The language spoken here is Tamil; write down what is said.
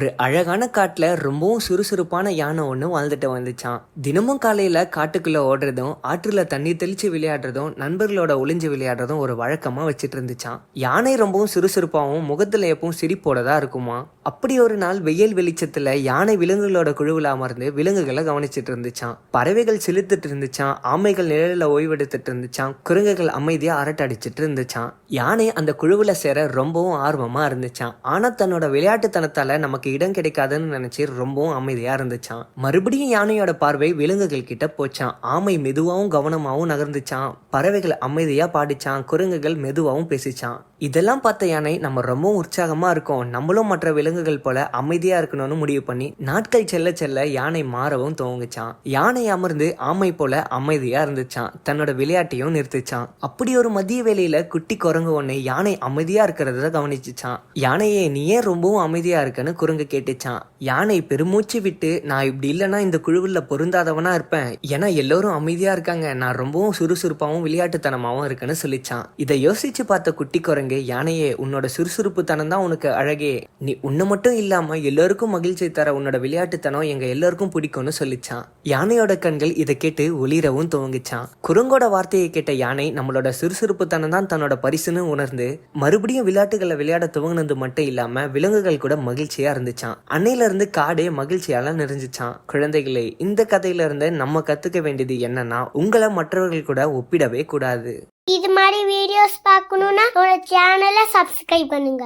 ஒரு அழகான காட்டுல ரொம்பவும் சுறுசுறுப்பான யானை ஒன்று வாழ்ந்துட்டு வந்துச்சான். தினமும் காலையில காட்டுக்குள்ள ஓடுறதும் ஆற்றுல தண்ணி தெளிச்சு விளையாடுறதும் நண்பர்களோட ஒளிஞ்சு விளையாடுறதும் ஒரு வழக்கமா வச்சுட்டு இருந்துச்சான். யானை ரொம்பவும் சுறுசுறுப்பாகவும் முகத்துல எப்பவும் சிரிப்போட தான் இருக்குமா. அப்படி ஒரு நாள் வெயில் வெளிச்சத்துல யானை விலங்குகளோட குழுவில் அமர்ந்து விலங்குகளை கவனிச்சிட்டு இருந்துச்சான். பறவைகள் சிலித்துட்டு இருந்துச்சான், ஆமைகள் நிழலில் ஓய்வெடுத்துட்டு இருந்துச்சான், குரங்குகள் அமைதியா அரட்டடிச்சிட்டு இருந்துச்சான். யானை அந்த குழுவில் சேர ரொம்பவும் ஆர்வமா இருந்துச்சான். ஆனா தன்னோட விளையாட்டுத்தனத்தால நமக்கு இடம் கிடைக்காதுன்னு நினைச்சு ரொம்பவும் அமைதியா இருந்துச்சான். மறுபடியும் யானையோட பார்வை விலங்குகள் கிட்ட போச்சான். ஆமை மெதுவாகவும் கவனமாகவும் நகர்ந்துச்சான், பறவைகள் அமைதியா பாடிச்சான், குரங்குகள் மெதுவாகவும் பேசிச்சான். இதெல்லாம் பார்த்த யானை நம்ம ரொம்பவும் உற்சாகமா இருக்கோம், நம்மளும் மற்ற விலங்குகள் போல அமைதியா இருக்கணும்னு முடிவு பண்ணி நாட்கள் செல்ல செல்ல யானை மாறவும் துவங்குச்சான். யானை அமர்ந்து ஆமை போல அமைதியா இருந்துச்சான், தன்னோட விளையாட்டையும் நிறுத்திச்சான். அப்படி ஒரு மதிய வேளையில குட்டி குரங்கு ஒண்ணு யானை அமைதியா இருக்கிறத கவனிச்சுச்சான். யானையே, நீ ஏன் ரொம்பவும் அமைதியா இருக்குன்னு குரங்கு கேட்டுச்சான். யானை பெருமூச்சு விட்டு, நான் இப்படி இல்லைன்னா இந்த குழுவில் பொருந்தாதவனா இருப்பேன், ஏன்னா எல்லாரும் அமைதியா இருக்காங்க, நான் ரொம்பவும் சுறுசுறுப்பாகவும் விளையாட்டுத்தனமாகவும் இருக்குன்னு சொல்லிச்சான். இதை யோசிச்சு பார்த்த குட்டி குரங்கு, யானையே, உன்னோட சுறுசுறுப்பு தனம் தான் உனக்கு அழகே, நீ உன்னை மட்டும் இல்லாம எல்லாருக்கும் மகிழ்ச்சி தர உன்னோட விளையாட்டுத்தனம் எங்க எல்லாருக்கும் பிடிக்கும்னு சொல்லிச்சான். யானையோட கண்கள் இதை கேட்டு ஒளிரவும் துவங்கிச்சான். குரங்கோட வார்த்தையை கேட்ட யானை நம்மளோட சுறுசுறுப்பு தனம் தான் தன்னோட பரிசுன்னு உணர்ந்து மறுபடியும் விளையாட்டுகளை விளையாட துவங்கினது மட்டும் இல்லாம விலங்குகள் கூட மகிழ்ச்சியா இருந்துச்சான். அன்னையில இருந்து காடே மகிழ்ச்சியால நிறைஞ்சிச்சான். குழந்தைகளே, இந்த கதையில இருந்து நம்ம கத்துக்க வேண்டியது என்னன்னா, உங்களை மற்றவர்கள் கூட ஒப்பிடவே கூடாது. இது மாதிரி வீடியோஸ் பார்க்கணும்னா சேனலை சப்ஸ்கிரைப் பண்ணுங்க.